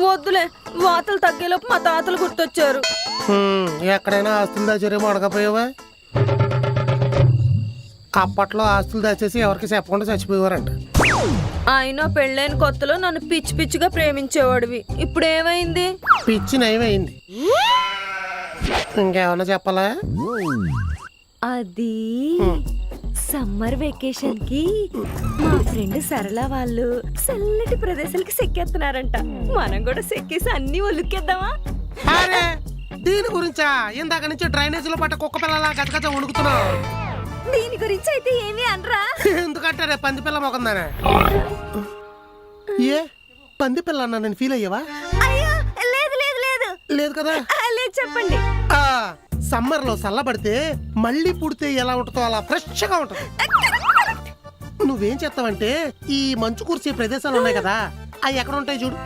వద్దులే, వాతలు తగ్గేలోపు మా తాతలు గుర్తొచ్చారు. ఎక్కడైనా ఆస్తులు దాచారేమో అడగపోయావా? అప్పట్లో ఆస్తులు దాచేసి ఎవరికి చెప్పకుండా చచ్చిపోయేవారంట. అయినా పెళ్ళైన కొత్తలో నన్ను పిచ్చి పిచ్చిగా ప్రేమించేవాడివి, ఇప్పుడు ఏమైంది? పిచ్చి నయమైంది. ఇంకేమన్నా చెప్పాలా? అది సమ్మర్ వెకేషన్ కి మా ఫ్రెండ్ సరళ వాళ్ళు చల్లటి ప్రదేశాలకి సెక్కేస్తున్నారంట. మనం కూడా సెక్కేసి అన్ని ఒలుక్కేద్దామా? అరే దీని గురించా? ఇందాక నుంచి డ్రైనేజ్ లో పట్ట కుక్క పిల్లలా గజగజ ఉడుకుతున్నావు. దీని గురించి అయితే ఏమి అనరా? ఎందుకంటే రే పంది పిల్ల మొకందానే. ఏ పంది పిల్ల అన్నా నేను ఫీల్ అయ్యావా? అయ్యో లేదు లేదు లేదు లేదు కదా. లేదు, చెప్పండి. సమ్మర్ లో చల్లబడితే మళ్ళీ పుడితే ఎలా ఉంటుందో అలా ఫ్రెష్ గా ఉంటుంది. నువ్వేం చేస్తావంటే ఈ మంచు కురిసే ప్రదేశాలు ఉన్నాయి కదా, అవి ఎక్కడ ఉంటాయి చూడు.